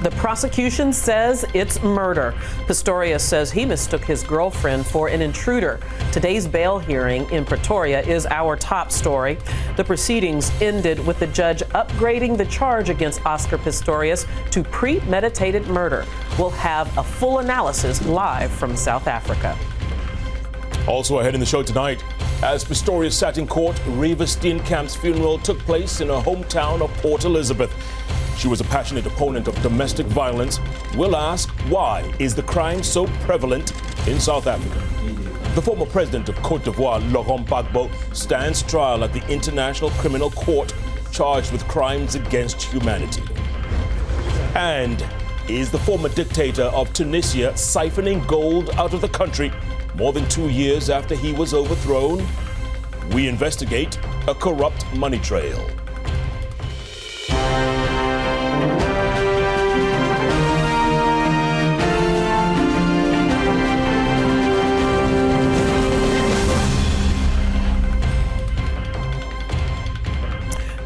The prosecution says it's murder. Pistorius says he mistook his girlfriend for an intruder. Today's bail hearing in Pretoria is our top story. The proceedings ended with the judge upgrading the charge against Oscar Pistorius to premeditated murder. We'll have a full analysis live from South Africa. Also ahead in the show tonight, as Pistorius sat in court, Reva Steenkamp's funeral took place in her hometown of Port Elizabeth. She was a passionate opponent of domestic violence. We'll ask, why is the crime so prevalent in South Africa? The former president of Cote d'Ivoire, Laurent Gbagbo, stands trial at the International Criminal Court, charged with crimes against humanity. And is the former dictator of Tunisia siphoning gold out of the country more than 2 years after he was overthrown? We investigate a corrupt money trail.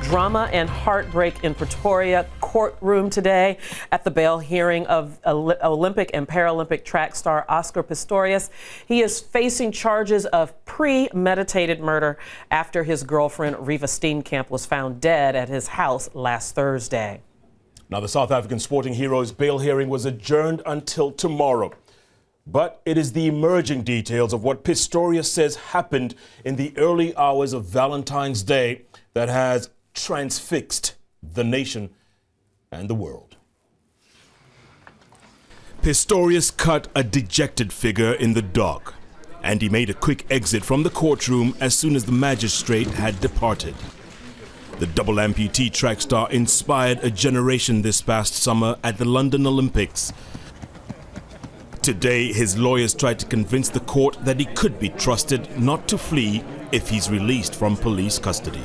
Drama and heartbreak in Pretoria courtroom today at the bail hearing of Olympic and Paralympic track star Oscar Pistorius. He is facing charges of premeditated murder after his girlfriend Reva Steenkamp was found dead at his house last Thursday. Now, the South African sporting hero's bail hearing was adjourned until tomorrow. But it is the emerging details of what Pistorius says happened in the early hours of Valentine's Day that has transfixed the nation and the world. Pistorius cut a dejected figure in the dock, and he made a quick exit from the courtroom as soon as the magistrate had departed. The double amputee track star inspired a generation this past summer at the London Olympics. Today, his lawyers tried to convince the court that he could be trusted not to flee if he's released from police custody.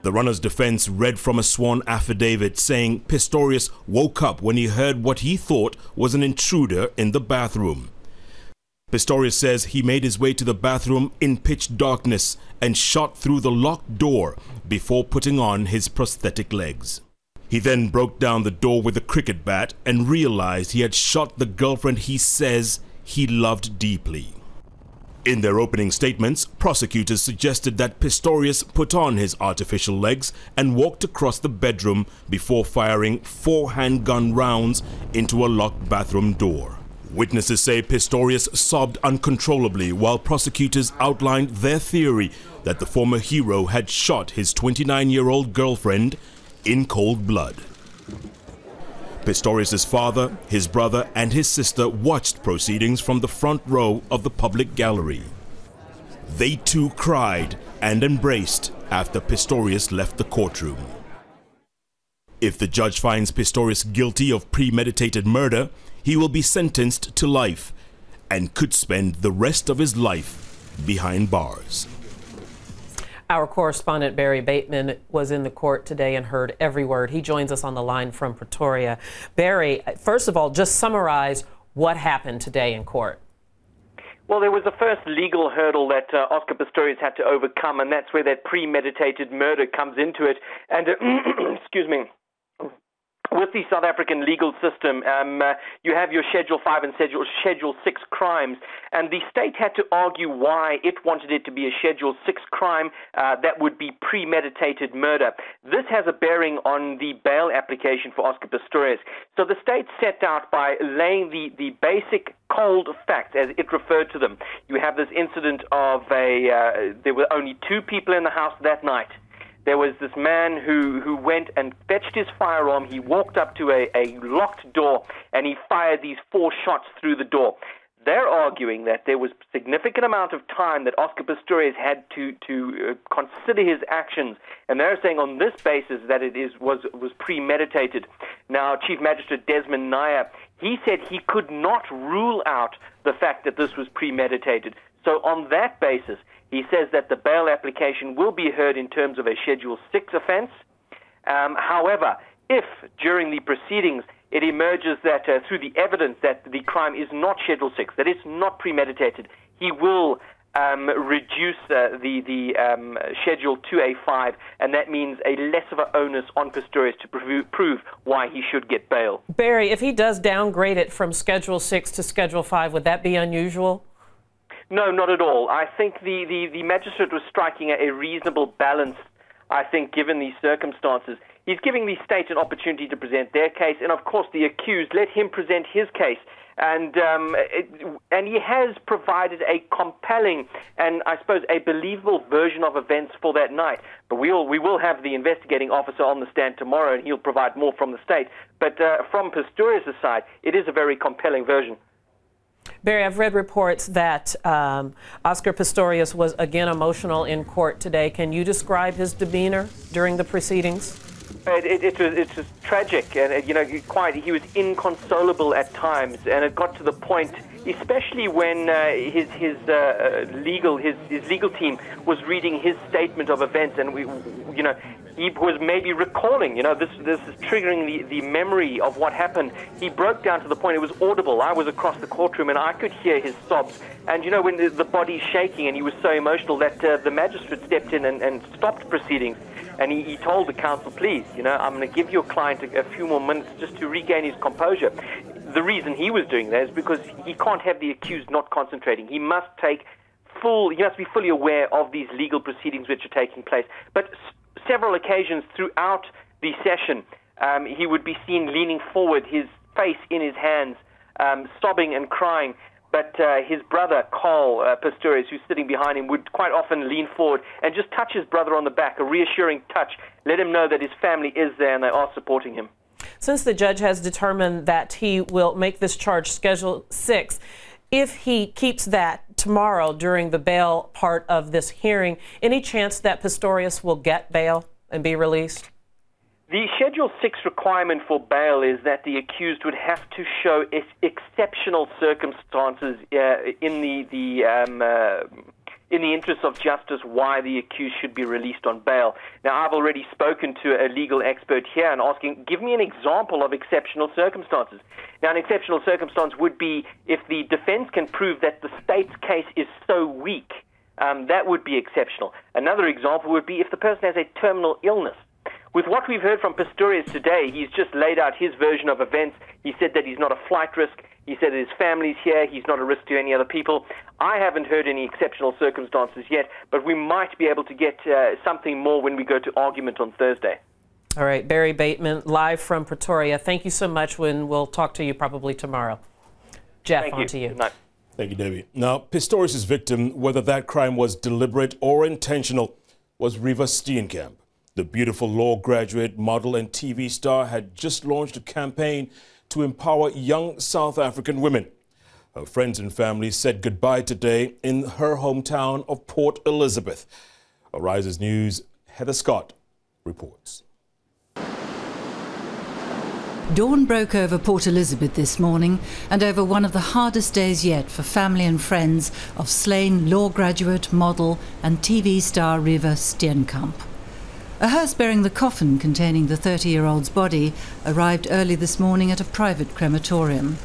The runner's defense read from a sworn affidavit saying Pistorius woke up when he heard what he thought was an intruder in the bathroom. Pistorius says he made his way to the bathroom in pitch darkness and shot through the locked door before putting on his prosthetic legs. He then broke down the door with a cricket bat and realized he had shot the girlfriend he says he loved deeply. In their opening statements, prosecutors suggested that Pistorius put on his artificial legs and walked across the bedroom before firing 4 handgun rounds into a locked bathroom door. Witnesses say Pistorius sobbed uncontrollably while prosecutors outlined their theory that the former hero had shot his 29-year-old girlfriend in cold blood. Pistorius' father, his brother, and his sister watched proceedings from the front row of the public gallery. They too cried and embraced after Pistorius left the courtroom. If the judge finds Pistorius guilty of premeditated murder, he will be sentenced to life and could spend the rest of his life behind bars. Our correspondent Barry Bateman was in the court today and heard every word. He joins us on the line from Pretoria. Barry, first of all, just summarize what happened today in court. Well, there was the first legal hurdle that Oscar Pistorius had to overcome, and that's where that premeditated murder comes into it. And, excuse me. With the South African legal system, you have your Schedule 5 and Schedule 6 crimes, and the state had to argue why it wanted it to be a Schedule 6 crime that would be premeditated murder. This has a bearing on the bail application for Oscar Pistorius. So the state set out by laying the basic cold facts, as it referred to them. You have this incident of there were only 2 people in the house that night. There was this man who went and fetched his firearm. He walked up to a locked door, and he fired these 4 shots through the door. They're arguing that there was a significant amount of time that Oscar Pistorius had to consider his actions, and they're saying on this basis that it was premeditated. Now, Chief Magistrate Desmond Nair, he said he could not rule out the fact that this was premeditated. So on that basis, he says that the bail application will be heard in terms of a Schedule 6 offense. However, if during the proceedings it emerges that through the evidence that the crime is not Schedule 6, that it's not premeditated, he will reduce the schedule to a 5, and that means a less of an onus on Pistorius to prove why he should get bail. Barry, if he does downgrade it from Schedule 6 to Schedule 5, would that be unusual? No, not at all. I think the magistrate was striking a reasonable balance, I think, given these circumstances. He's giving the state an opportunity to present their case, and of course the accused, let him present his case. And he has provided a compelling and, I suppose, a believable version of events for that night. But we will have the investigating officer on the stand tomorrow, and he'll provide more from the state. But from Pistorius' side, it is a very compelling version. Barry, I've read reports that Oscar Pistorius was again emotional in court today. Can you describe his demeanor during the proceedings? It was tragic, and he was inconsolable at times, and it got to the point, especially when his legal team was reading his statement of events, and he was maybe recalling, this is triggering the memory of what happened. He broke down to the point it was audible. I was across the courtroom and I could hear his sobs. And when the body's shaking and he was so emotional that the magistrate stepped in and stopped proceedings. And he told the counsel, please, I'm going to give your client a few more minutes just to regain his composure. The reason he was doing that is because he can't have the accused not concentrating. He must be fully aware of these legal proceedings which are taking place. But several occasions throughout the session, he would be seen leaning forward, his face in his hands, sobbing and crying. But his brother, Carl Pistorius, who's sitting behind him, would quite often lean forward and just touch his brother on the back, a reassuring touch, let him know that his family is there and they are supporting him. Since the judge has determined that he will make this charge Schedule 6, if he keeps that tomorrow during the bail part of this hearing, any chance that Pistorius will get bail and be released? The Schedule 6 requirement for bail is that the accused would have to show exceptional circumstances in the interest of justice why the accused should be released on bail. Now, I've already spoken to a legal expert here and asking, give me an example of exceptional circumstances. Now, an exceptional circumstance would be if the defense can prove that the state's case is so weak, that would be exceptional. Another example would be if the person has a terminal illness. With what we've heard from Pistorius today, he's just laid out his version of events. He said that he's not a flight risk. He said that his family's here. He's not a risk to any other people. I haven't heard any exceptional circumstances yet, but we might be able to get something more when we go to argument on Thursday. All right, Barry Bateman, live from Pretoria. Thank you so much. We'll talk to you probably tomorrow. Jeff, on to you. Good night. Thank you, Debbie. Now, Pistorius' victim, whether that crime was deliberate or intentional, was Riva Steenkamp. The beautiful law graduate, model and TV star had just launched a campaign to empower young South African women. Her friends and family said goodbye today in her hometown of Port Elizabeth. Arises News' Heather Scott reports. Dawn broke over Port Elizabeth this morning and over one of the hardest days yet for family and friends of slain law graduate, model and TV star Riva Steenkamp. A hearse bearing the coffin containing the 30-year-old's body arrived early this morning at a private crematorium.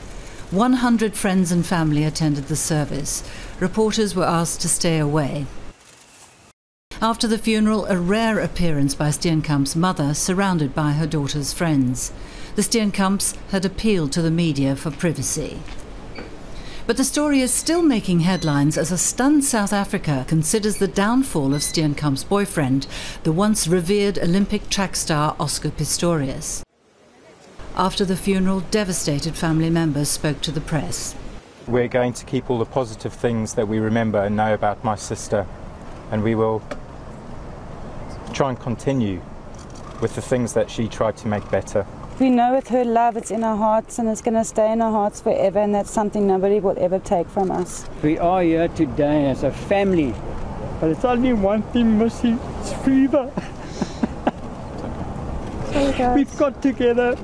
100 friends and family attended the service. Reporters were asked to stay away. After the funeral, a rare appearance by Steenkamp's mother, surrounded by her daughter's friends. The Steenkamps had appealed to the media for privacy. But the story is still making headlines as a stunned South Africa considers the downfall of Steenkamp's boyfriend, the once revered Olympic track star Oscar Pistorius. After the funeral, devastated family members spoke to the press. We're going to keep all the positive things that we remember and know about my sister, and we will try and continue with the things that she tried to make better. We know with her love it's in our hearts and it's going to stay in our hearts forever, and that's something nobody will ever take from us. We are here today as a family, but it's only one thing missing, it's Riva. We've got together,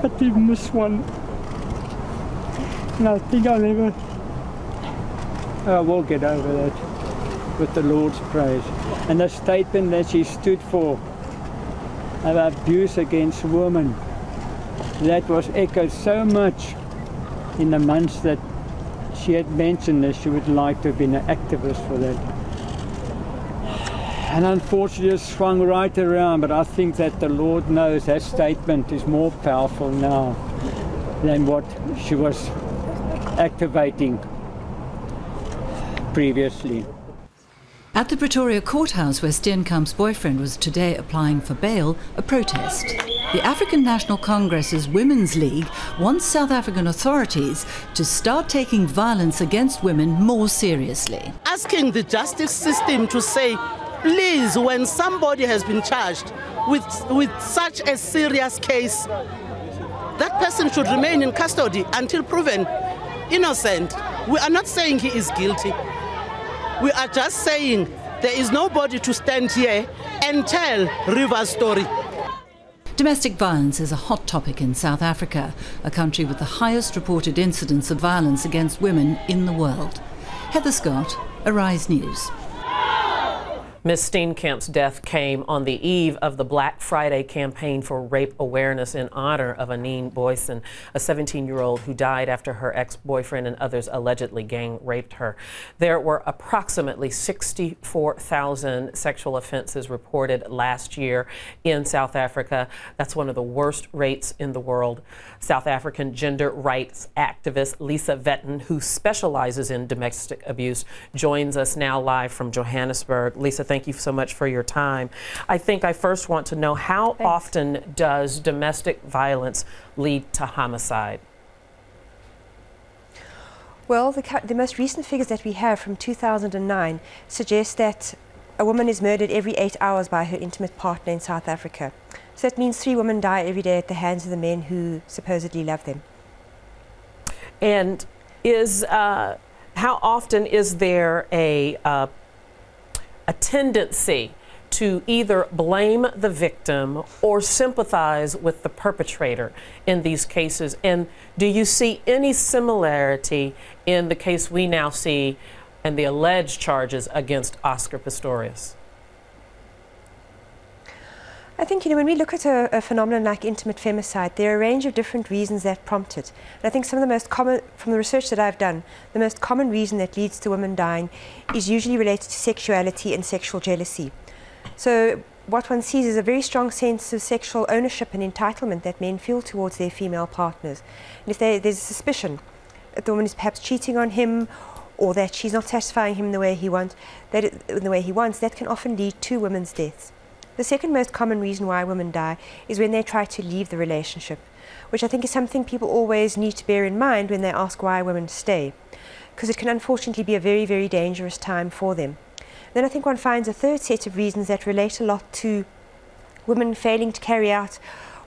but we've missed one. And I think I will get over that with the Lord's praise. And the statement that she stood for, of abuse against women, that was echoed so much in the months that she had mentioned that she would like to have been an activist for that. And unfortunately it swung right around, but I think that the Lord knows that statement is more powerful now than what she was activating previously. At the Pretoria courthouse where Steenkamp's boyfriend was today applying for bail, a protest. The African National Congress's Women's League wants South African authorities to start taking violence against women more seriously. Asking the justice system to say, please, when somebody has been charged with such a serious case, that person should remain in custody until proven innocent. We are not saying he is guilty. We are just saying there is nobody to stand here and tell River's story. Domestic violence is a hot topic in South Africa, a country with the highest reported incidence of violence against women in the world. Heather Scott, Arise News. Miss Steenkamp's death came on the eve of the Black Friday campaign for rape awareness in honor of Anine Boyson, a 17-year-old who died after her ex-boyfriend and others allegedly gang raped her. There were approximately 64,000 sexual offenses reported last year in South Africa. That's one of the worst rates in the world. South African gender rights activist Lisa Vetten, who specializes in domestic abuse, joins us now live from Johannesburg. Lisa, thank you so much for your time. I think I first want to know, how often does domestic violence lead to homicide? Well, the most recent figures that we have from 2009 suggest that a woman is murdered every 8 hours by her intimate partner in South Africa. So that means 3 women die every day at the hands of the men who supposedly love them. And how often is there a tendency to either blame the victim or sympathize with the perpetrator in these cases? And do you see any similarity in the case we now see and the alleged charges against Oscar Pistorius? I think, when we look at a phenomenon like intimate femicide, there are a range of different reasons that prompt it. And I think some of the most common, from the research that I've done, the most common reason that leads to women dying is usually related to sexuality and sexual jealousy. So what one sees is a very strong sense of sexual ownership and entitlement that men feel towards their female partners. And if there's a suspicion that the woman is perhaps cheating on him, or that she's not satisfying him in the way he wants, that can often lead to women's deaths. The second most common reason why women die is when they try to leave the relationship, which I think is something people always need to bear in mind when they ask why women stay, because it can unfortunately be a very, very dangerous time for them. Then I think one finds a third set of reasons that relate a lot to women failing to carry out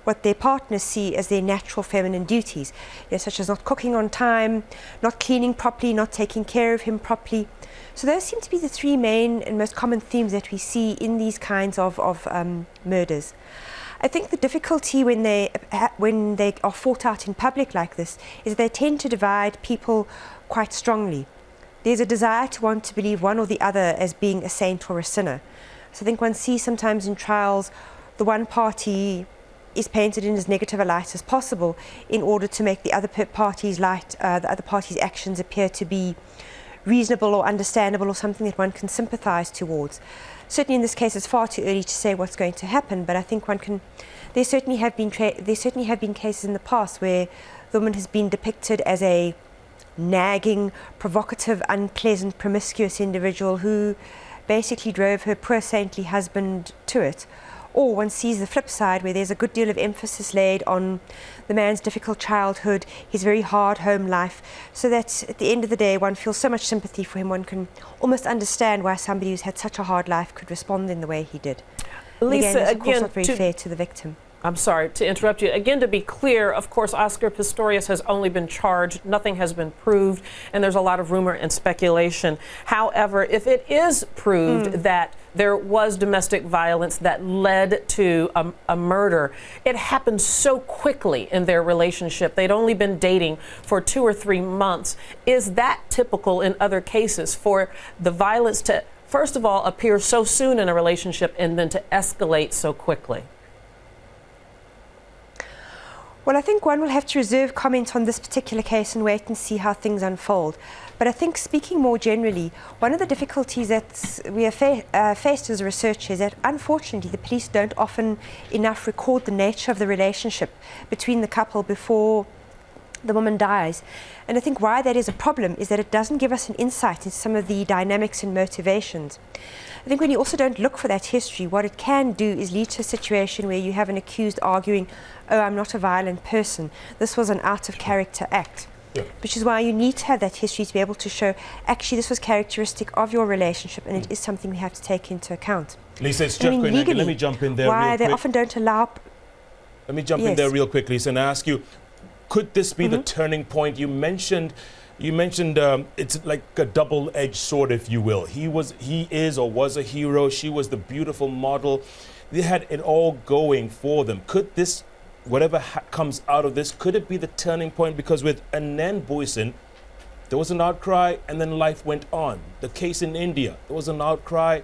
what their partners see as their natural feminine duties, such as not cooking on time, not cleaning properly, not taking care of him properly. So those seem to be the 3 main and most common themes that we see in these kinds of murders. I think the difficulty when they are fought out in public like this is that they tend to divide people quite strongly. There's a desire to want to believe one or the other as being a saint or a sinner. So I think one sees sometimes in trials the one party is painted in as negative a light as possible in order to make the other party's actions appear to be reasonable or understandable or something that one can sympathize towards. Certainly in this case it's far too early to say what's going to happen, but I think there certainly have been cases in the past where the woman has been depicted as a nagging, provocative, unpleasant, promiscuous individual who basically drove her poor saintly husband to it. Or one sees the flip side, where there's a good deal of emphasis laid on the man's difficult childhood, his very hard home life, so that at the end of the day one feels so much sympathy for him, one can almost understand why somebody who's had such a hard life could respond in the way he did. Lisa, again, it's of course not very fair to the victim. I'm sorry to interrupt you. Again, to be clear, of course, Oscar Pistorius has only been charged. Nothing has been proved, and there's a lot of rumor and speculation. However, if it is proved that there was domestic violence that led to a murder, it happened so quickly in their relationship. They'd only been dating for 2 or 3 months. Is that typical in other cases for the violence to, first of all, appear so soon in a relationship and then to escalate so quickly? Well, I think one will have to reserve comment on this particular case and wait and see how things unfold. But I think, speaking more generally, one of the difficulties that we are faced as a researcher is that, unfortunately, the police don't often enough record the nature of the relationship between the couple before the woman dies. And I think why that is a problem is that it doesn't give us an insight into some of the dynamics and motivations. I think when you also don't look for that history, what it can do is lead to a situation where you have an accused arguing, oh, I'm not a violent person, this was an out-of-character act. Yeah. Which is why you need to have that history to be able to show, actually, this was characteristic of your relationship, and it is something we have to take into account. Lisa, it's Jeff Koinange. Let me jump in there real quick. Why they often don't allow... Let me jump in there real quick, Lisa, and ask you, could this be the turning point? You mentioned it's like a double-edged sword, if you will. He is or was a hero. She was the beautiful model. They had it all going for them. Could this, whatever comes out of this, could it be the turning point? Because with Anand Boyson, there was an outcry and then life went on. The case in India, there was an outcry.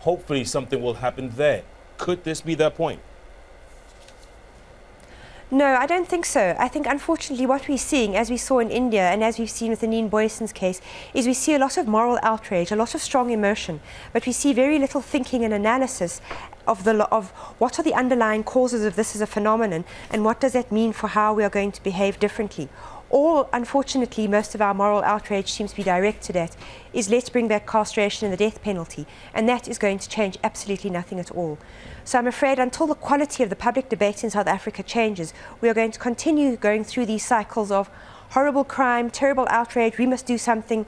Hopefully something will happen there. Could this be that point? No, I don't think so. I think, unfortunately, what we're seeing, as we saw in India and as we've seen with Anand Boyson's case, is we see a lot of moral outrage, a lot of strong emotion, but we see very little thinking and analysis of what are the underlying causes of this as a phenomenon and what does that mean for how we are going to behave differently. All, unfortunately, most of our moral outrage seems to be directed at is let's bring back castration and the death penalty, and that is going to change absolutely nothing at all. So I'm afraid until the quality of the public debate in South Africa changes, we are going to continue going through these cycles of horrible crime, terrible outrage, we must do something.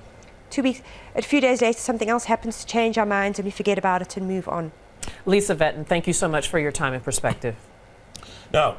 A few days later, something else happens to change our minds and we forget about it and move on. Lisa Vetton, thank you so much for your time and perspective. Now,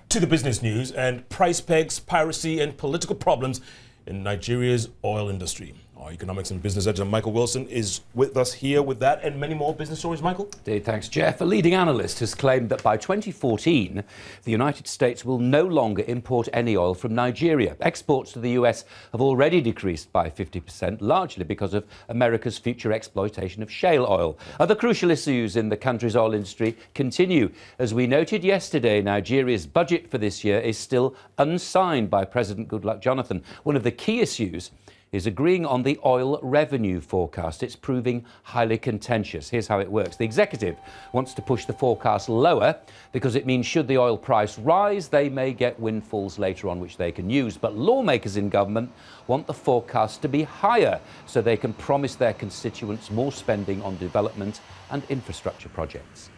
to the business news and price pegs, piracy and political problems in Nigeria's oil industry. Our economics and business editor Michael Wilson is with us here with that and many more business stories. Michael? Indeed, thanks, Jeff. A leading analyst has claimed that by 2014, the United States will no longer import any oil from Nigeria. Exports to the US have already decreased by 50%, largely because of America's future exploitation of shale oil. Other crucial issues in the country's oil industry continue. As we noted yesterday, Nigeria's budget for this year is still unsigned by President Goodluck Jonathan. One of the key issues is agreeing on the oil revenue forecast. It's proving highly contentious. Here's how it works. The executive wants to push the forecast lower because it means should the oil price rise, they may get windfalls later on which they can use. But lawmakers in government want the forecast to be higher so they can promise their constituents more spending on development and infrastructure projects.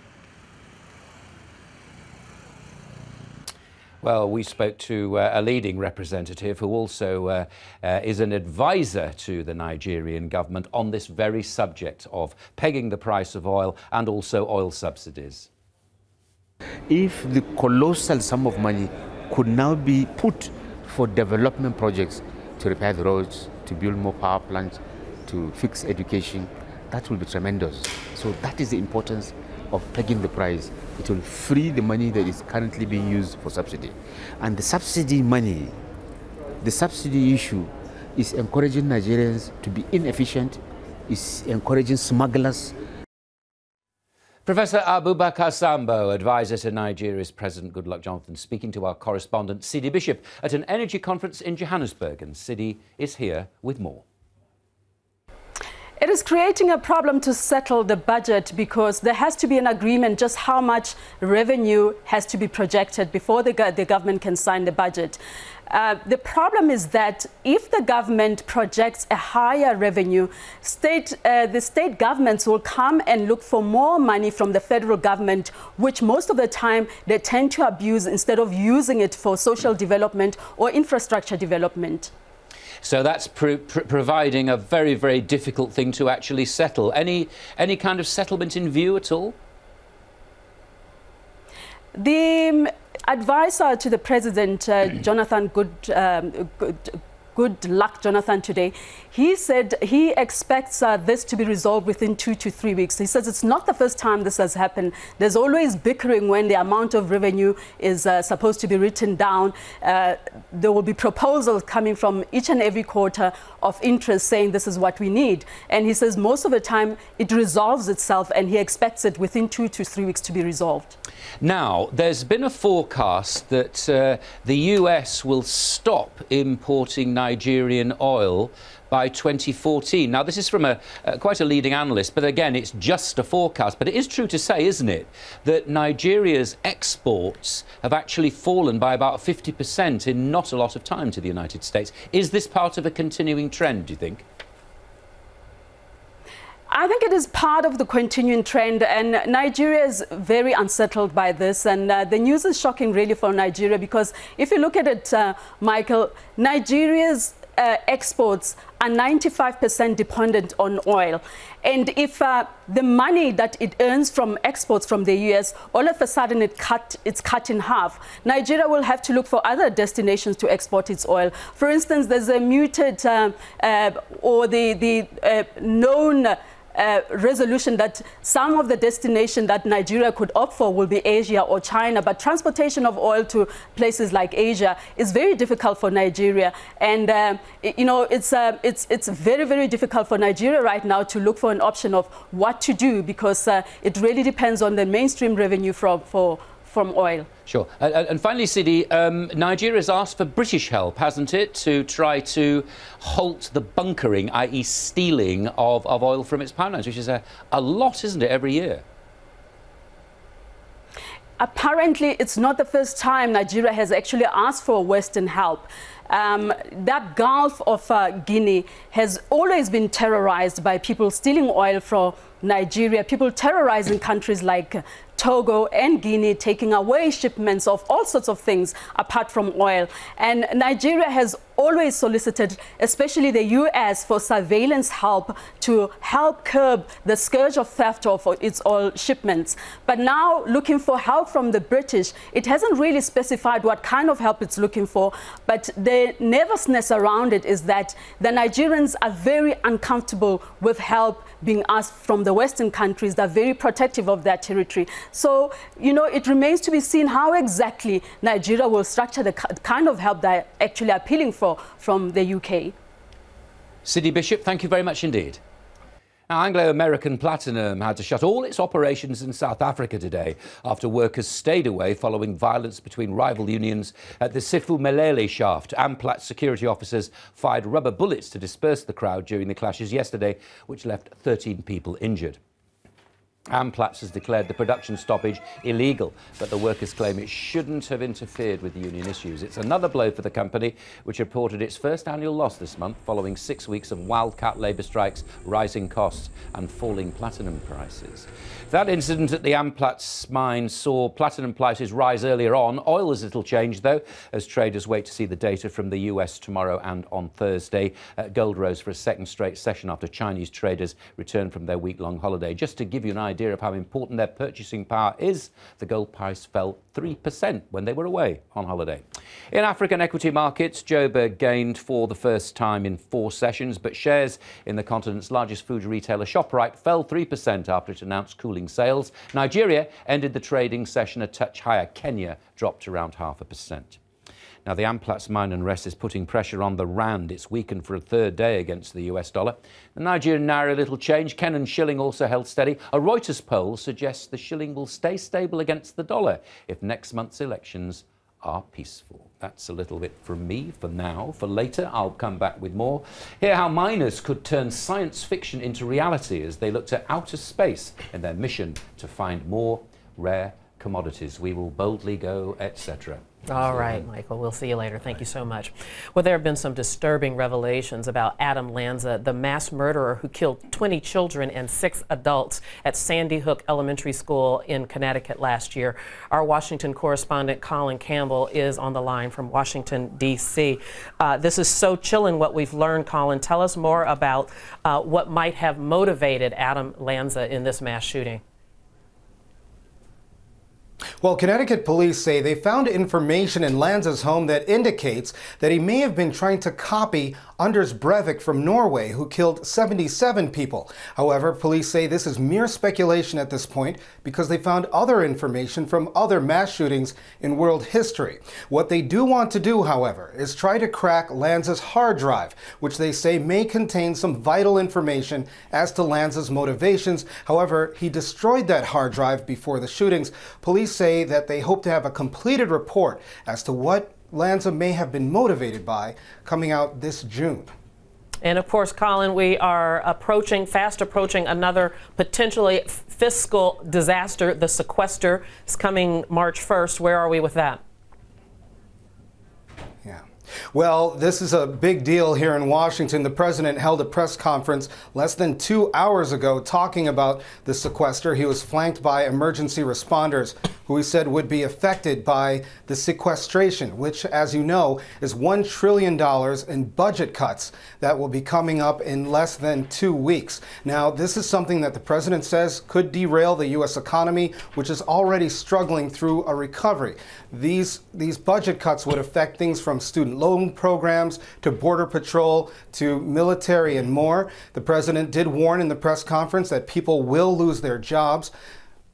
Well, we spoke to a leading representative who also is an advisor to the Nigerian government on this very subject of pegging the price of oil and also oil subsidies. If the colossal sum of money could now be put for development projects to repair the roads, to build more power plants, to fix education, that will be tremendous. So that is the importance of pegging the price. It will free the money that is currently being used for subsidy. And the subsidy money, the subsidy issue is encouraging Nigerians to be inefficient, is encouraging smugglers. Professor Abubakar Sambo, advisor to Nigeria's President Goodluck Jonathan, speaking to our correspondent Sidi Bishop at an energy conference in Johannesburg. And Sidi is here with more. It is creating a problem to settle the budget because there has to be an agreement just how much revenue has to be projected before the government can sign the budget. The problem is that if the government projects a higher revenue, the state governments will come and look for more money from the federal government, which most of the time they tend to abuse instead of using it for social development or infrastructure development. So that's providing a very, very difficult thing to actually settle. Any kind of settlement in view at all? The advisor to the president, Jonathan good luck, Jonathan, today. He said he expects this to be resolved within 2 to 3 weeks. He says it's not the first time this has happened. There's always bickering when the amount of revenue is supposed to be written down. There will be proposals coming from each and every quarter of interest saying this is what we need. And he says most of the time it resolves itself, and he expects it within 2 to 3 weeks to be resolved. Now, there's been a forecast that the US will stop importing Nigerian oil by 2014. Now, this is from quite a leading analyst, but again, it's just a forecast. But it is true to say, isn't it, that Nigeria's exports have actually fallen by about 50% in not a lot of time to the United States. Is this part of a continuing trend, do you think? I think it is part of the continuing trend, and Nigeria is very unsettled by this. And the news is shocking, really, for Nigeria, because if you look at it, Michael, Nigeria's exports are 95% dependent on oil. And if the money that it earns from exports from the US, all of a sudden it's cut in half, Nigeria will have to look for other destinations to export its oil. For instance, there's a muted or the known resolution that some of the destination that Nigeria could opt for will be Asia or China, but transportation of oil to places like Asia is very difficult for Nigeria, and you know, it's very, very difficult for Nigeria right now to look for an option of what to do, because it really depends on the mainstream revenue from oil. Sure. And finally, Sidi, Nigeria has asked for British help, hasn't it, to try to halt the bunkering, i.e. stealing of oil from its pipelines, which is a lot, isn't it, every year? Apparently, it's not the first time Nigeria has actually asked for Western help. That Gulf of Guinea has always been terrorized by people stealing oil from Nigeria, people terrorizing countries like Togo and Guinea, taking away shipments of all sorts of things apart from oil. And Nigeria has always solicited, especially the US, for surveillance help to help curb the scourge of theft of its oil shipments. But now, looking for help from the British, it hasn't really specified what kind of help it's looking for, but the nervousness around it is that the Nigerians are very uncomfortable with help being asked from the Western countries. They're very protective of their territory. So, you know, it remains to be seen how exactly Nigeria will structure the kind of help they're actually appealing for from the UK. Sidi Bishop, thank you very much indeed. Now, Anglo-American Platinum had to shut all its operations in South Africa today after workers stayed away following violence between rival unions at the Siphumelele shaft. Amplats security officers fired rubber bullets to disperse the crowd during the clashes yesterday, which left 13 people injured. Amplats has declared the production stoppage illegal, but the workers claim it shouldn't have interfered with union issues. It's another blow for the company, which reported its first annual loss this month following 6 weeks of wildcat labour strikes, rising costs and falling platinum prices. That incident at the Amplats mine saw platinum prices rise earlier on. Oil is little changed, though, as traders wait to see the data from the US tomorrow and on Thursday. Gold rose for a second straight session after Chinese traders returned from their week-long holiday. Just to give you an idea of how important their purchasing power is, the gold price fell 3% when they were away on holiday. In African equity markets, Joburg gained for the first time in 4 sessions, but shares in the continent's largest food retailer Shoprite fell 3% after it announced cooling sales. Nigeria ended the trading session a touch higher. Kenya dropped around 0.5%. Now, the Amplats mine unrest is putting pressure on the rand. It's weakened for a third day against the US dollar. The Nigerian naira little change. Kenyan shilling also held steady. A Reuters poll suggests the shilling will stay stable against the dollar if next month's elections are peaceful. That's a little bit from me for now. For later, I'll come back with more. Hear how miners could turn science fiction into reality as they look to outer space in their mission to find more rare commodities. We will boldly go, etc. All right, Michael, we'll see you later. Thank you so much. Well, there have been some disturbing revelations about Adam Lanza, the mass murderer who killed 20 children and 6 adults at Sandy Hook Elementary School in Connecticut last year. Our Washington correspondent Colin Campbell is on the line from Washington, D.C. This is so chilling what we've learned, Colin. Tell us more about what might have motivated Adam Lanza in this mass shooting. Well, Connecticut police say they found information in Lanza's home that indicates that he may have been trying to copy Anders Breivik from Norway, who killed 77 people. However, police say this is mere speculation at this point because they found other information from other mass shootings in world history. What they do want to do, however, is try to crack Lanza's hard drive, which they say may contain some vital information as to Lanza's motivations. However, he destroyed that hard drive before the shootings. Police say that they hope to have a completed report as to what Lanza may have been motivated by coming out this June. And of course, Colin, we are fast approaching another potentially fiscal disaster. The sequester is coming March 1st. Where are we with that? Well, this is a big deal here in Washington. The president held a press conference less than 2 hours ago talking about the sequester. He was flanked by emergency responders who he said would be affected by the sequestration, which, as you know, is $1 trillion in budget cuts that will be coming up in less than 2 weeks. Now, this is something that the president says could derail the U.S. economy, which is already struggling through a recovery. These budget cuts would affect things from student loan programs to border patrol to military and more. The president did warn in the press conference that people will lose their jobs.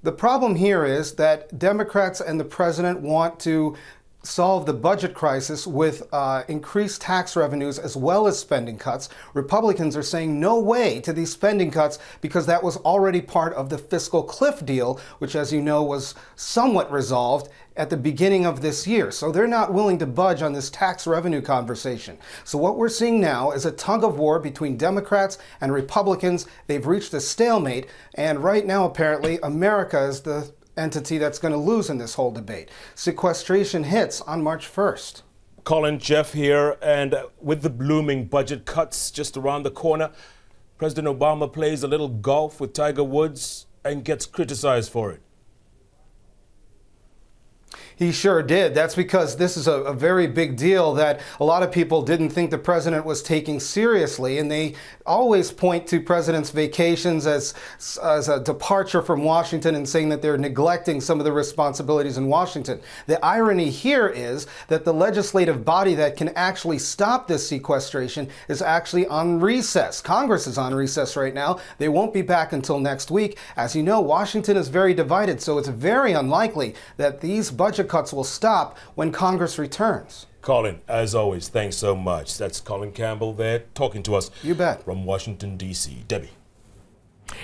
The problem here is that Democrats and the president want to solve the budget crisis with increased tax revenues as well as spending cuts. Republicans are saying no way to these spending cuts because that was already part of the fiscal cliff deal, which, as you know, was somewhat resolved at the beginning of this year. So they're not willing to budge on this tax revenue conversation. So what we're seeing now is a tug of war between Democrats and Republicans. They've reached a stalemate, and right now, apparently, America is the entity that's going to lose in this whole debate. Sequestration hits on March 1st. Colin, Jeff here, and with the blooming budget cuts just around the corner, President Obama plays a little golf with Tiger Woods and gets criticized for it. He sure did. That's because this is a very big deal that a lot of people didn't think the president was taking seriously, and they always point to president's vacations as a departure from Washington and saying that they're neglecting some of the responsibilities in Washington. The irony here is that the legislative body that can actually stop this sequestration is actually on recess. Congress is on recess right now. They won't be back until next week. As you know, Washington is very divided, so it's very unlikely that these budget cuts will stop when Congress returns. Colin, as always, thanks so much. That's Colin Campbell there talking to us. You bet. From Washington, D.C. Debbie.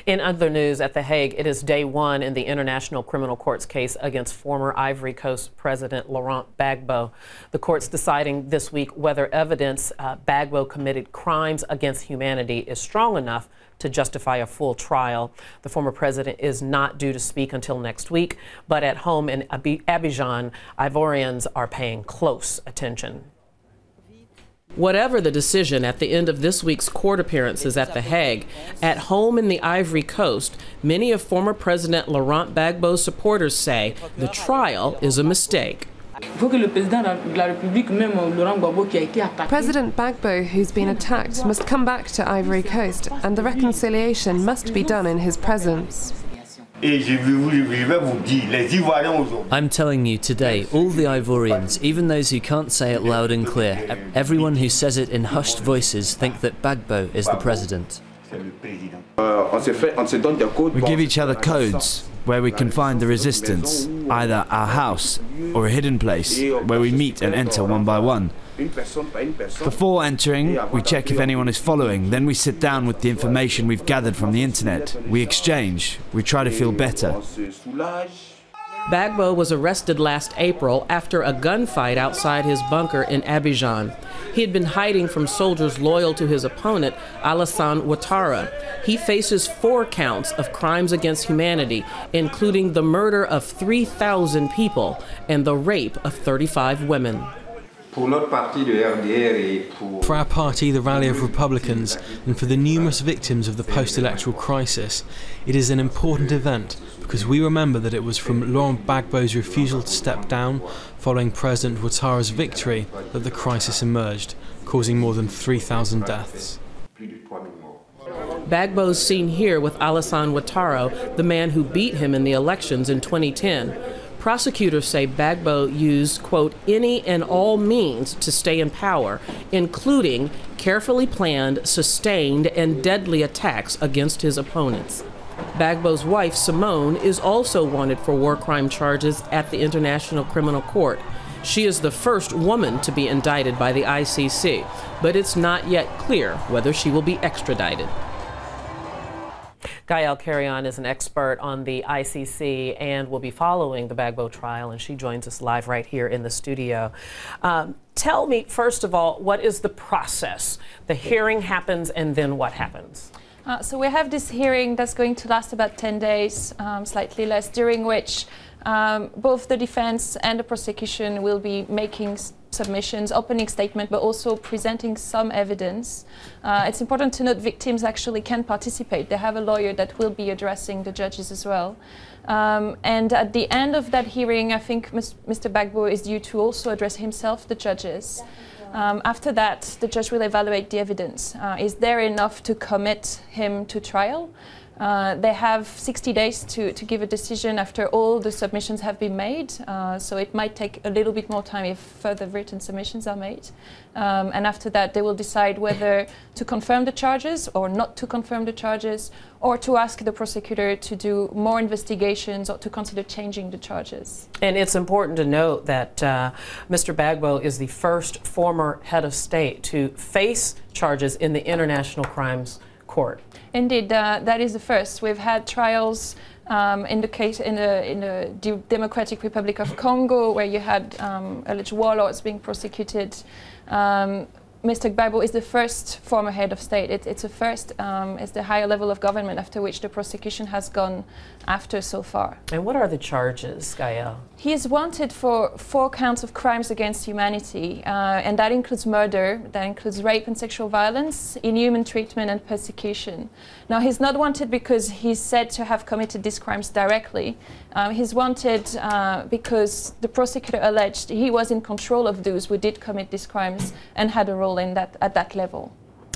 In other news, at The Hague, it is day one in the International Criminal Court's case against former Ivory Coast President Laurent Gbagbo. The court's deciding this week whether evidence Gbagbo committed crimes against humanity is strong enough to justify a full trial. The former president is not due to speak until next week, but at home in Abidjan, Ivorians are paying close attention. Whatever the decision at the end of this week's court appearances at The Hague, at home in the Ivory Coast, many of former President Laurent Gbagbo's supporters say the trial is a mistake. President Gbagbo, who's been attacked, must come back to Ivory Coast, and the reconciliation must be done in his presence. I'm telling you today, all the Ivorians, even those who can't say it loud and clear, everyone who says it in hushed voices, think that Gbagbo is the president. We give each other codes where we can find the resistance, either our house or a hidden place where we meet and enter one by one. Before entering, we check if anyone is following, then we sit down with the information we've gathered from the internet. We exchange, we try to feel better. Gbagbo was arrested last April after a gunfight outside his bunker in Abidjan. He had been hiding from soldiers loyal to his opponent, Alassane Ouattara. He faces 4 counts of crimes against humanity, including the murder of 3,000 people and the rape of 35 women. For our party, the Rally of Republicans, and for the numerous victims of the post-electoral crisis, it is an important event because we remember that it was from Laurent Gbagbo's refusal to step down following President Ouattara's victory that the crisis emerged, causing more than 3,000 deaths. Gbagbo's seen here with Alassane Ouattara, the man who beat him in the elections in 2010. Prosecutors say Gbagbo used, quote, any and all means to stay in power, including carefully planned, sustained, and deadly attacks against his opponents. Gbagbo's wife, Simone, is also wanted for war crime charges at the International Criminal Court. She is the first woman to be indicted by the ICC, but it's not yet clear whether she will be extradited. Gael Carrion is an expert on the ICC and will be following the Gbagbo trial, and she joins us live right here in the studio. Tell me, first of all, what is the process? The hearing happens, and then what happens? So we have this hearing that's going to last about 10 days, slightly less, during which both the defense and the prosecution will be making submissions, opening statement, but also presenting some evidence. It's important to note victims actually can participate. They have a lawyer that will be addressing the judges as well. And at the end of that hearing, I think Mr. Gbagbo is due to also address himself, the judges. After that, the judge will evaluate the evidence. Is there enough to commit him to trial? They have 60 days to give a decision after all the submissions have been made, so it might take a little bit more time if further written submissions are made. And after that, they will decide whether to confirm the charges or not to confirm the charges, or to ask the prosecutor to do more investigations or to consider changing the charges. And it's important to note that Mr. Gbagbo is the first former head of state to face charges in the International Crimes Court. Indeed, that is the first. We've had trials in the Democratic Republic of Congo, where you had alleged warlords being prosecuted. Mr. Gbagbo is the first former head of state. It's a first. It's the higher level of government after which the prosecution has gone after so far. And what are the charges, Gael? He is wanted for 4 counts of crimes against humanity, and that includes murder, that includes rape and sexual violence, inhuman treatment and persecution. Now, he's not wanted because he's said to have committed these crimes directly. He's wanted because the prosecutor alleged he was in control of those who did commit these crimes and had a role in that at that level.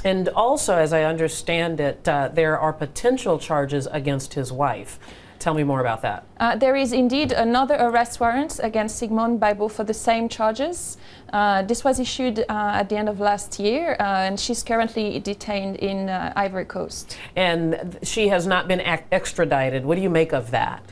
And also, as I understand it, there are potential charges against his wife. Tell me more about that. There is indeed another arrest warrant against Simone Gbagbo for the same charges. This was issued at the end of last year, and she's currently detained in Ivory Coast. And she has not been extradited. What do you make of that?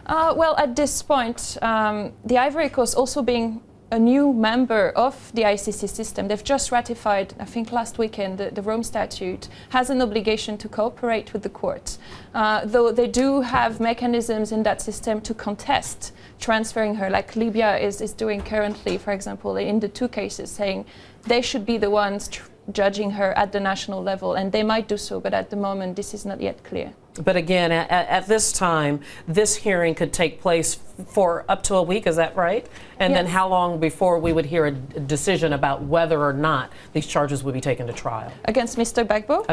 Well, at this point, the Ivory Coast also being a new member of the ICC system. They've just ratified, I think last weekend, the Rome Statute, has an obligation to cooperate with the court. Though they do have mechanisms in that system to contest transferring her, like Libya is doing currently, for example, in the 2 cases, saying they should be the ones judging her at the national level, and they might do so, but at the moment this is not yet clear. But again, at this time, this hearing could take place for up to a week, is that right? And yes. Then how long before we would hear a decision about whether or not these charges would be taken to trial? Against Mr. Gbagbo?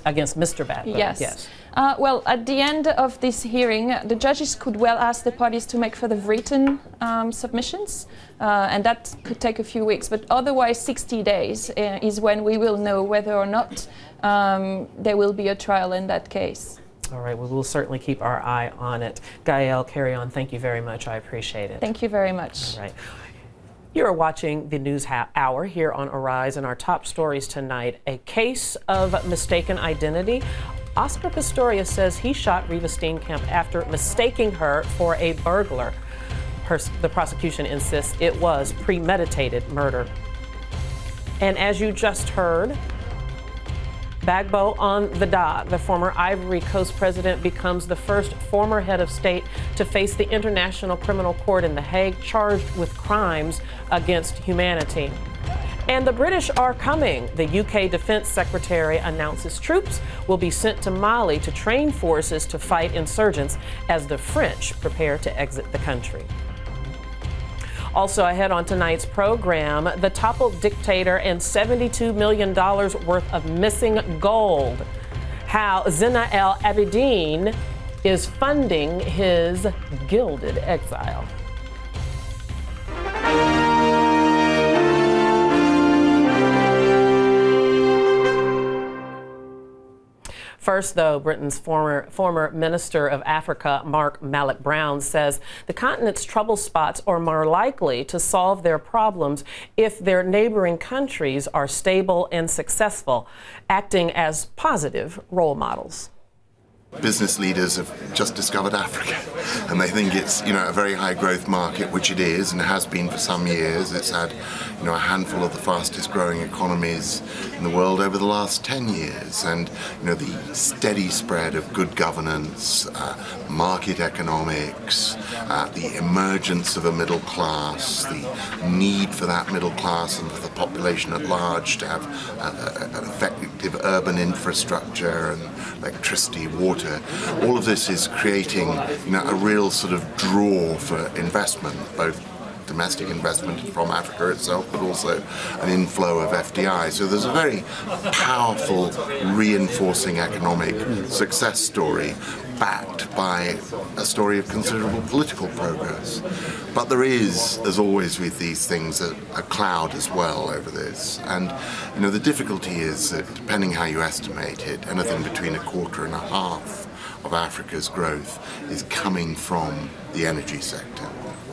Against Mr. Gbagbo, yes. Well, at the end of this hearing, the judges could well ask the parties to make further written submissions, and that could take a few weeks. But otherwise, 60 days is when we will know whether or not there will be a trial in that case. All right, well, we'll certainly keep our eye on it. Gael Carrion, thank you very much. I appreciate it. Thank you very much. All right. You're watching the News Hour here on Arise, and our top stories tonight, a case of mistaken identity. Oscar Pistorius says he shot Riva Steenkamp after mistaking her for a burglar. The prosecution insists it was premeditated murder. And as you just heard, Gbagbo on the dock. The former Ivory Coast president becomes the first former head of state to face the International Criminal Court in The Hague, charged with crimes against humanity. And the British are coming. The UK Defense Secretary announces troops will be sent to Mali to train forces to fight insurgents as the French prepare to exit the country. Also ahead on tonight's program, the toppled dictator and $72 million worth of missing gold. How Zina El Abidine is funding his gilded exile. First, though, Britain's former Minister of Africa, Mark Malloch-Brown, says the continent's trouble spots are more likely to solve their problems if their neighboring countries are stable and successful, acting as positive role models. Business leaders have just discovered Africa, and they think it's, a very high growth market, which it is and has been for some years. It's had, a handful of the fastest growing economies in the world over the last 10 years, and the steady spread of good governance, market economics, the emergence of a middle class, the need for that middle class and for the population at large to have an effective urban infrastructure and electricity, water. All of this is creating, a real sort of draw for investment, both domestic investment from Africa itself, but also an inflow of FDI. So there's a very powerful reinforcing economic success story backed by a story of considerable political progress. But there is, as always with these things, a cloud as well over this. And, the difficulty is that, depending how you estimate it, anything between 1/4 and 1/2 of Africa's growth is coming from the energy sector.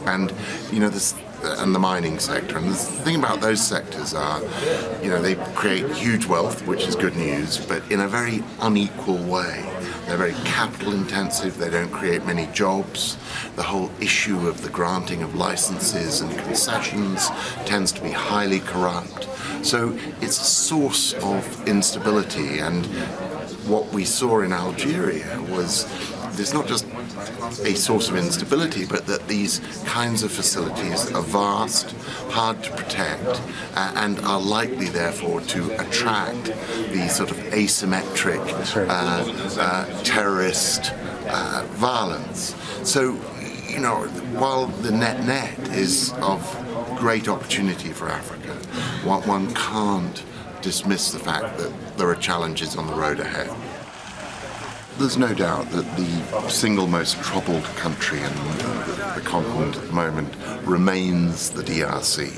And, and the mining sector. And the thing about those sectors are, they create huge wealth, which is good news, but in a very unequal way. They're very capital intensive, they don't create many jobs. The whole issue of the granting of licenses and concessions tends to be highly corrupt. So it's a source of instability, and what we saw in Algeria was there's not just a source of instability, but that these kinds of facilities are vast, hard to protect, and are likely, therefore, to attract the sort of asymmetric terrorist violence. So, while the net is of great opportunity for Africa, one can't dismiss the fact that there are challenges on the road ahead. There's no doubt that the single most troubled country in the continent at the moment remains the DRC.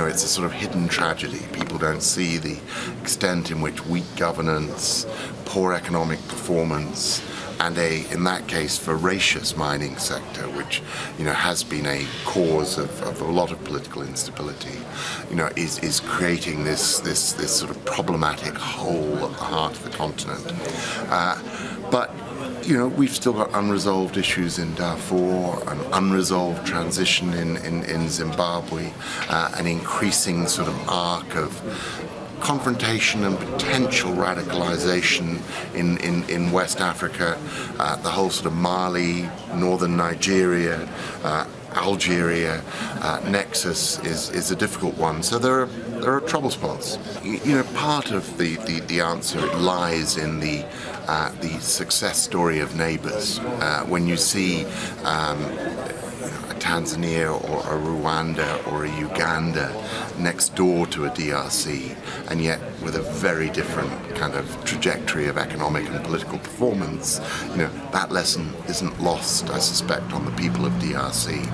It's a sort of hidden tragedy. People don't see the extent in which weak governance, poor economic performance, and in that case, voracious mining sector, which, has been a cause of a lot of political instability, is creating this sort of problematic hole at the heart of the continent. But we've still got unresolved issues in Darfur, an unresolved transition in Zimbabwe, an increasing sort of arc of confrontation and potential radicalization in West Africa, the whole sort of Mali, northern Nigeria, Algeria nexus is a difficult one. So there are trouble spots. Part of the answer lies in the success story of neighbors. When you see Tanzania or a Rwanda or a Uganda next door to a DRC, and yet with a very different kind of trajectory of economic and political performance, that lesson isn't lost, I suspect, on the people of DRC.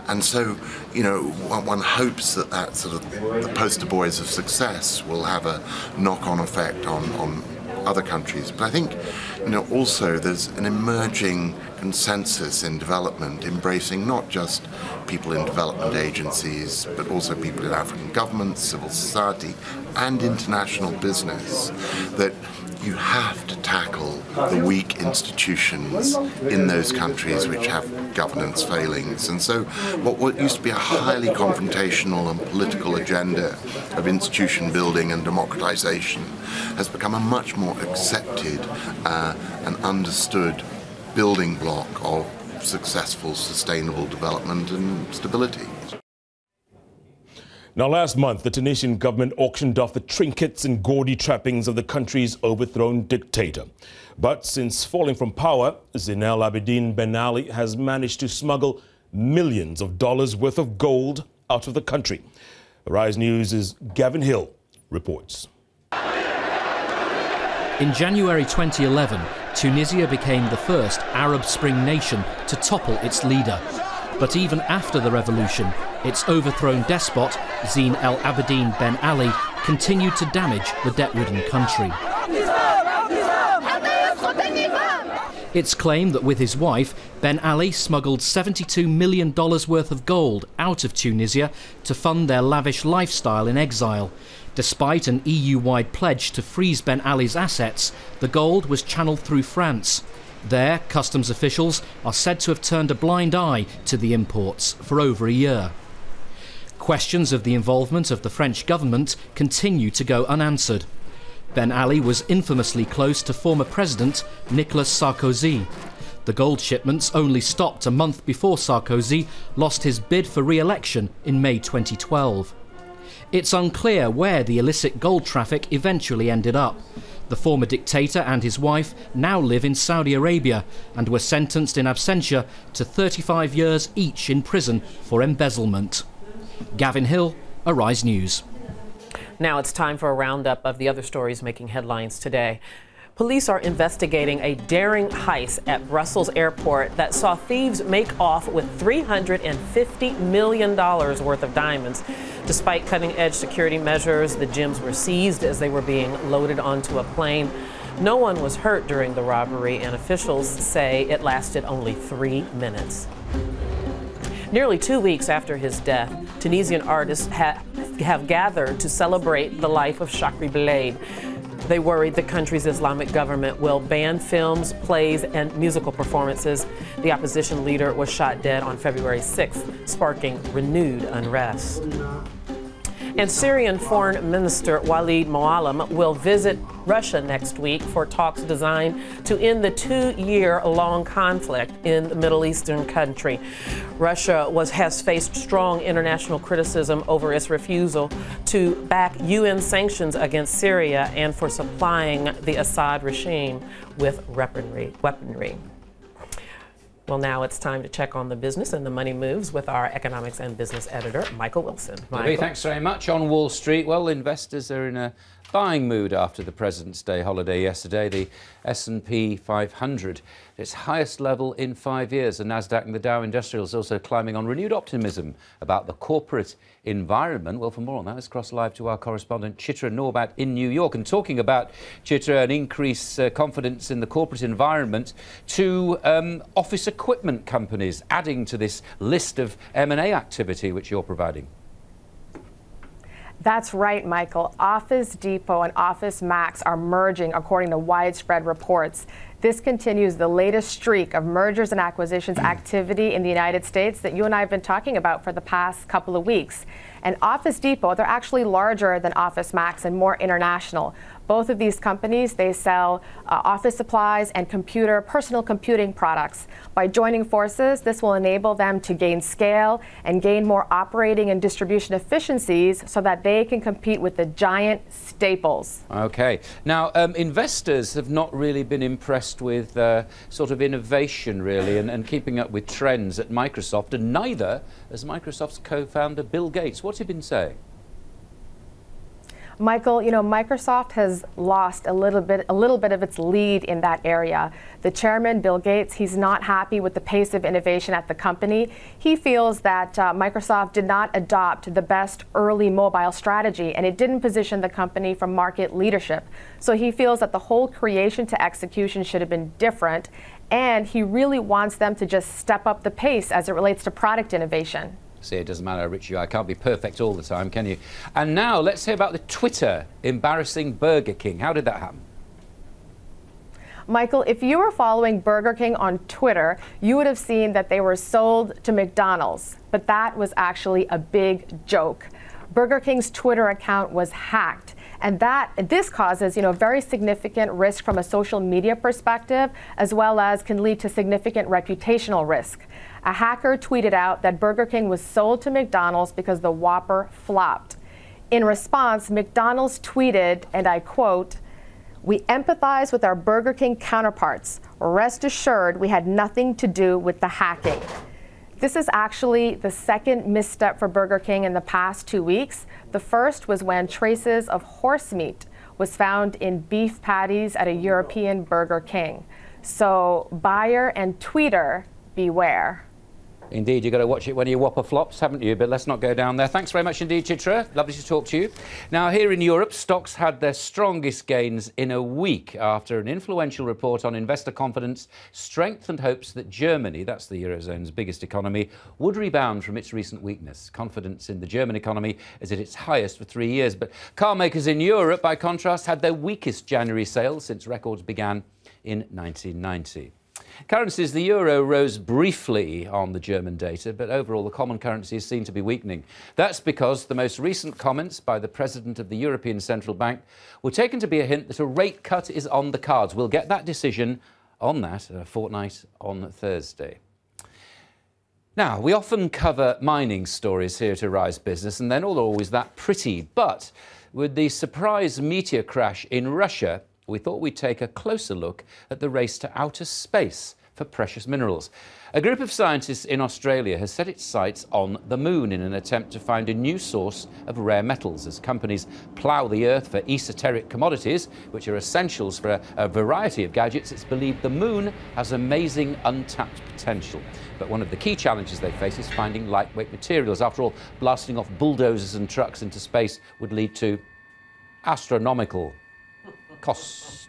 And so, one hopes that sort of the poster boys of success will have a knock-on effect on other countries. But I think, also there's an emerging consensus in development embracing not just people in development agencies, but also people in African governments, civil society, and international business, that you have to tackle the weak institutions in those countries which have governance failings. And so what used to be a highly confrontational and political agenda of institution building and democratization has become a much more accepted and understood building block of successful, sustainable development and stability. Now, last month, the Tunisian government auctioned off the trinkets and gaudy trappings of the country's overthrown dictator. But since falling from power, Zine El Abidine Ben Ali has managed to smuggle millions of dollars worth of gold out of the country. Arise News' Gavin Hill reports. In January 2011, Tunisia became the first Arab Spring nation to topple its leader. But even after the revolution, its overthrown despot, Zine El Abidine Ben Ali, continued to damage the debt-ridden country. It's claimed that with his wife, Ben Ali smuggled $72 million worth of gold out of Tunisia to fund their lavish lifestyle in exile. Despite an EU-wide pledge to freeze Ben Ali's assets, the gold was channeled through France. There, customs officials are said to have turned a blind eye to the imports for over a year. Questions of the involvement of the French government continue to go unanswered. Ben Ali was infamously close to former President Nicolas Sarkozy. The gold shipments only stopped a month before Sarkozy lost his bid for re-election in May 2012. It's unclear where the illicit gold traffic eventually ended up. The former dictator and his wife now live in Saudi Arabia and were sentenced in absentia to 35 years each in prison for embezzlement. Gavin Hill, Arise News. Now it's time for a roundup of the other stories making headlines today. Police are investigating a daring heist at Brussels airport that saw thieves make off with $350 million worth of diamonds. Despite cutting-edge security measures, the gems were seized as they were being loaded onto a plane. No one was hurt during the robbery, and officials say it lasted only 3 minutes. Nearly 2 weeks after his death, Tunisian artists have gathered to celebrate the life of Chakri Belaid. They worried the country's Islamic government will ban films, plays, and musical performances. The opposition leader was shot dead on February 6th, sparking renewed unrest. And Syrian Foreign Minister Walid Muallim will visit Russia next week for talks designed to end the 2-year-long conflict in the Middle Eastern country. Russia has faced strong international criticism over its refusal to back UN sanctions against Syria and for supplying the Assad regime with weaponry. Well, now it's time to check on the business and the money moves with our economics and business editor, Michael Wilson. Michael. Thanks very much. On Wall Street, well, investors are in a buying mood after the President's Day holiday yesterday. The S&P 500, its highest level in 5 years. The Nasdaq and the Dow Industrials also climbing on renewed optimism about the corporate environment. Well, for more on that, let's cross live to our correspondent Chitra Norbat in New York. And talking about, Chitra, an increased confidence in the corporate environment, to office equipment companies adding to this list of M&A activity which you're providing. That's right, Michael. Office Depot and Office Max are merging, according to widespread reports. This continues the latest streak of mergers and acquisitions activity in the United States that you and I have been talking about for the past couple of weeks. And Office Depot, they're actually larger than Office Max and more international. Both of these companies, they sell office supplies and personal computing products. By joining forces, this will enable them to gain scale and gain more operating and distribution efficiencies so that they can compete with the giant staples. Okay. Now, investors have not really been impressed with sort of innovation, really, and keeping up with trends at Microsoft, and neither has Microsoft's co-founder Bill Gates. What's he been saying? Michael, you know, Microsoft has lost a little bit of its lead in that area. The chairman, Bill Gates, he's not happy with the pace of innovation at the company. He feels that Microsoft did not adopt the best early mobile strategy, and it didn't position the company for market leadership. So he feels that the whole creation to execution should have been different, and he really wants them to just step up the pace as it relates to product innovation. See, it doesn't matter how rich you are. I can't be perfect all the time, can you? And now let's hear about the Twitter embarrassing Burger King. How did that happen? Michael, if you were following Burger King on Twitter, you would have seen that they were sold to McDonald's. But that was actually a big joke. Burger King's Twitter account was hacked. And this causes, very significant risk from a social media perspective, as well as can lead to significant reputational risk. A hacker tweeted out that Burger King was sold to McDonald's because the Whopper flopped. In response, McDonald's tweeted, and I quote, "We empathize with our Burger King counterparts. Rest assured, we had nothing to do with the hacking." This is actually the second misstep for Burger King in the past 2 weeks. The first was when traces of horse meat was found in beef patties at a European Burger King. So buyer and tweeter, beware. Indeed, you've got to watch it when your whopper flops, haven't you? But let's not go down there. Thanks very much indeed, Chitra. Lovely to talk to you. Now, here in Europe, stocks had their strongest gains in a week after an influential report on investor confidence strengthened hopes that Germany, that's the Eurozone's biggest economy, would rebound from its recent weakness. Confidence in the German economy is at its highest for 3 years. But car makers in Europe, by contrast, had their weakest January sales since records began in 1990. Currencies, the euro rose briefly on the German data, but overall the common currencies seem to be weakening. That's because the most recent comments by the President of the European Central Bank were taken to be a hint that a rate cut is on the cards. We'll get that decision on that a fortnight on Thursday. Now, we often cover mining stories here to Rise Business, and they're not always that pretty, but with the surprise meteor crash in Russia, we thought we'd take a closer look at the race to outer space for precious minerals. A group of scientists in Australia has set its sights on the moon in an attempt to find a new source of rare metals as companies plough the earth for esoteric commodities, which are essentials for a variety of gadgets. It's believed the moon has amazing untapped potential. But one of the key challenges they face is finding lightweight materials. After all, blasting off bulldozers and trucks into space would lead to astronomical costs.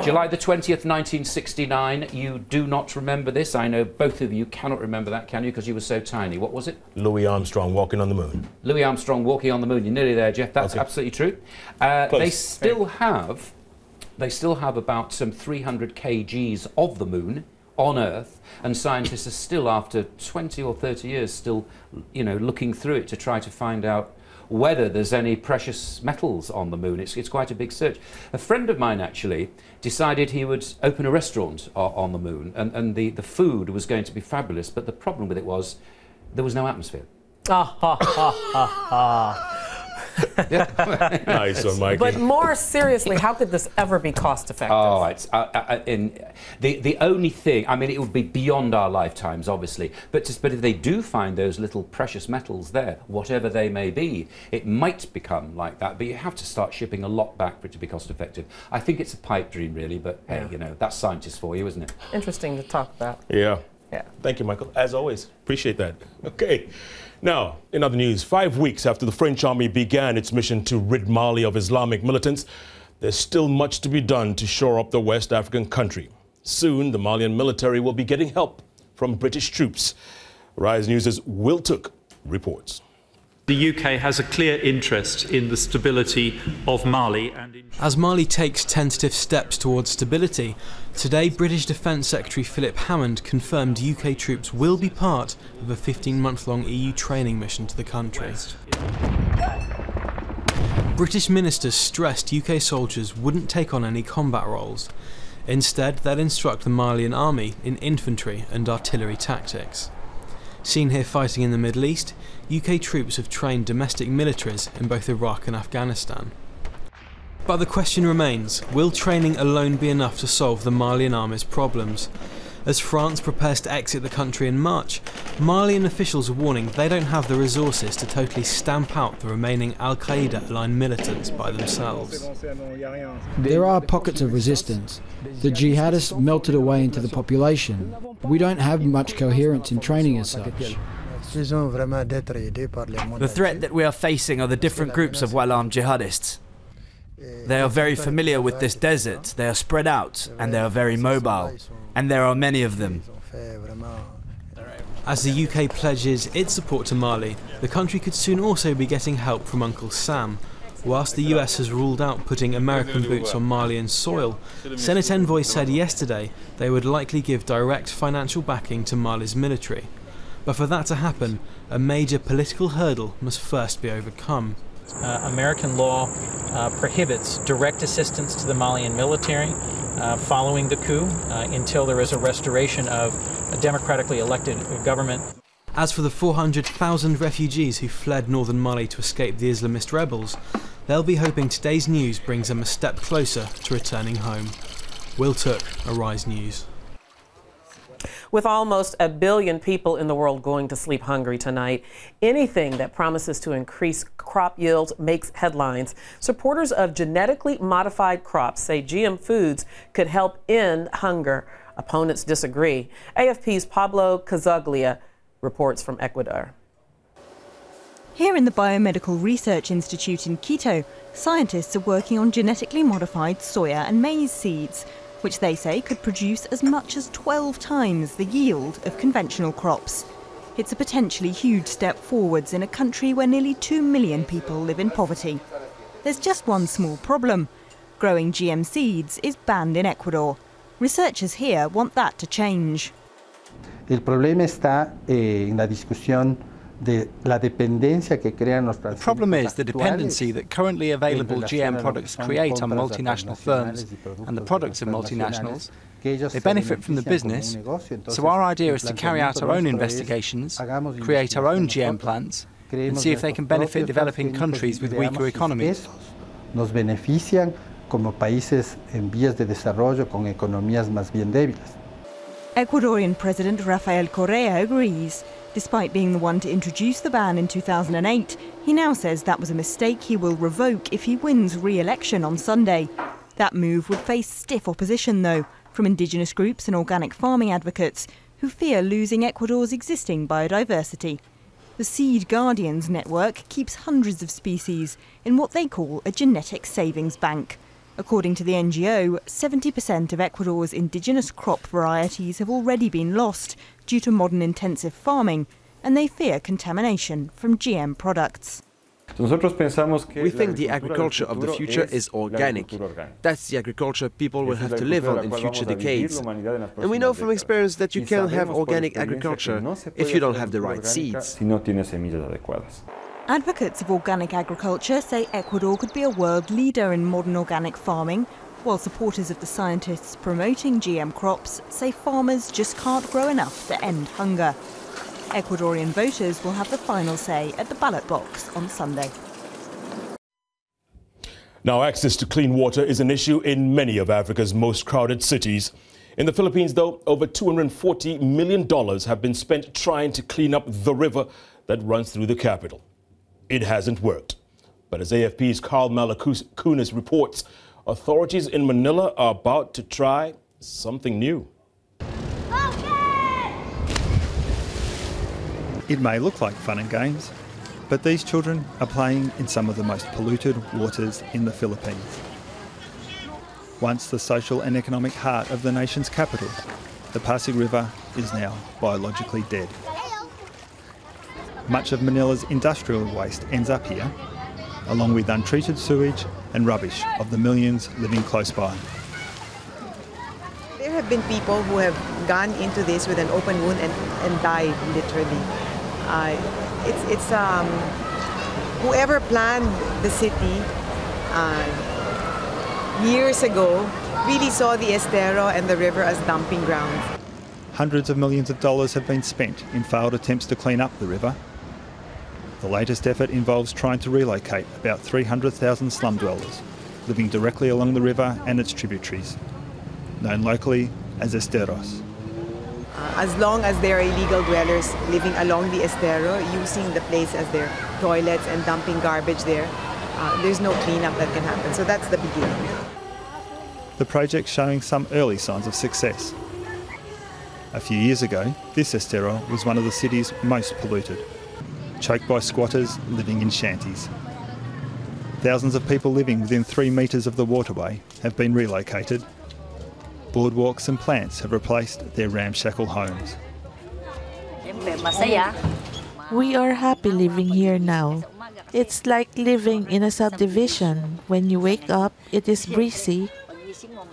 July the 20th, 1969. You do not remember this. I know both of you cannot remember that, can you? Because you were so tiny. What was it? Louis Armstrong walking on the moon. Louis Armstrong walking on the moon. You're nearly there, Jeff. That's absolutely true. They still have about some 300 kgs of the moon on Earth, and scientists are still, after 20 or 30 years, still, looking through it to try to find out whether there's any precious metals on the moon. It's quite a big search. A friend of mine actually decided he would open a restaurant on the moon, and the food was going to be fabulous, but the problem with it was there was no atmosphere. Nice one, Mikey. But more seriously, how could this ever be cost effective? Oh, it's the only thing. I mean, it would be beyond our lifetimes, obviously. But if they do find those little precious metals there, whatever they may be, it might become like that. But you have to start shipping a lot back for it to be cost effective. I think it's a pipe dream, really. But hey, that's scientists for you, isn't it? Interesting to talk about. Yeah. Yeah. Thank you, Michael. As always, appreciate that. Okay. Now, in other news, 5 weeks after the French army began its mission to rid Mali of Islamic militants, there's still much to be done to shore up the West African country. Soon, the Malian military will be getting help from British troops. Rise News' Will Took reports. The UK has a clear interest in the stability of Mali. As Mali takes tentative steps towards stability, today British Defence Secretary Philip Hammond confirmed UK troops will be part of a 15-month-long EU training mission to the country. British ministers stressed UK soldiers wouldn't take on any combat roles. Instead, they'd instruct the Malian army in infantry and artillery tactics. Seen here fighting in the Middle East, UK troops have trained domestic militaries in both Iraq and Afghanistan. But the question remains, will training alone be enough to solve the Malian army's problems? As France prepares to exit the country in March, Malian officials are warning they don't have the resources to totally stamp out the remaining Al-Qaeda-aligned militants by themselves. There are pockets of resistance. The jihadists melted away into the population. We don't have much coherence in training as such. The threat that we are facing are the different groups of well-armed jihadists. They are very familiar with this desert, they are spread out, and they are very mobile. And there are many of them. As the UK pledges its support to Mali, the country could soon also be getting help from Uncle Sam. Whilst the US has ruled out putting American boots on Malian soil, Senate envoys said yesterday they would likely give direct financial backing to Mali's military. But for that to happen, a major political hurdle must first be overcome. American law prohibits direct assistance to the Malian military following the coup until there is a restoration of a democratically elected government. As for the 400,000 refugees who fled northern Mali to escape the Islamist rebels, they'll be hoping today's news brings them a step closer to returning home. Will Took, Arise News. With almost 1 billion people in the world going to sleep hungry tonight, anything that promises to increase crop yields makes headlines. Supporters of genetically modified crops say GM foods could help end hunger. Opponents disagree. AFP's Pablo Cazaglia reports from Ecuador. Here in the Biomedical Research Institute in Quito, scientists are working on genetically modified soya and maize seeds, which they say could produce as much as 12 times the yield of conventional crops. It's a potentially huge step forwards in a country where nearly 2 million people live in poverty. There's just one small problem. Growing GM seeds is banned in Ecuador. Researchers here want that to change. El problema está en la discusión. The problem is the dependency that currently available GM products create on multinational firms and the products of multinationals. They benefit from the business, so our idea is to carry out our own investigations, create our own GM plants, and see if they can benefit developing countries with weaker economies. Nos benefician como países en vías de desarrollo con economías más bien débiles. Ecuadorian President Rafael Correa agrees. Despite being the one to introduce the ban in 2008, he now says that was a mistake he will revoke if he wins re-election on Sunday. That move would face stiff opposition, though, from indigenous groups and organic farming advocates, who fear losing Ecuador's existing biodiversity. The Seed Guardians network keeps hundreds of species in what they call a genetic savings bank. According to the NGO, 70% of Ecuador's indigenous crop varieties have already been lost due to modern intensive farming, and they fear contamination from GM products. We think the agriculture of the future is organic. That's the agriculture people will have to live on in future decades. And we know from experience that you can't have organic agriculture if you don't have the right seeds. Advocates of organic agriculture say Ecuador could be a world leader in modern organic farming, while supporters of the scientists promoting GM crops say farmers just can't grow enough to end hunger. Ecuadorian voters will have the final say at the ballot box on Sunday. Now, access to clean water is an issue in many of Africa's most crowded cities. In the Philippines, though, over $240 million have been spent trying to clean up the river that runs through the capital. It hasn't worked. But as AFP's Carl Malakunas reports, authorities in Manila are about to try something new. It may look like fun and games, but these children are playing in some of the most polluted waters in the Philippines. Once the social and economic heart of the nation's capital, the Pasig River is now biologically dead. Much of Manila's industrial waste ends up here, along with untreated sewage and rubbish of the millions living close by. There have been people who have gone into this with an open wound and died, literally. Whoever planned the city years ago really saw the estero and the river as dumping grounds. Hundreds of millions of dollars have been spent in failed attempts to clean up the river. The latest effort involves trying to relocate about 300,000 slum dwellers living directly along the river and its tributaries, known locally as esteros. As long as there are illegal dwellers living along the estero, using the place as their toilets and dumping garbage there, there's no cleanup that can happen. So that's the beginning. The project's showing some early signs of success. A few years ago, this estero was one of the city's most polluted, choked by squatters living in shanties. Thousands of people living within 3 metres of the waterway have been relocated. Boardwalks and plants have replaced their ramshackle homes. We are happy living here now. It's like living in a subdivision. When you wake up, it is breezy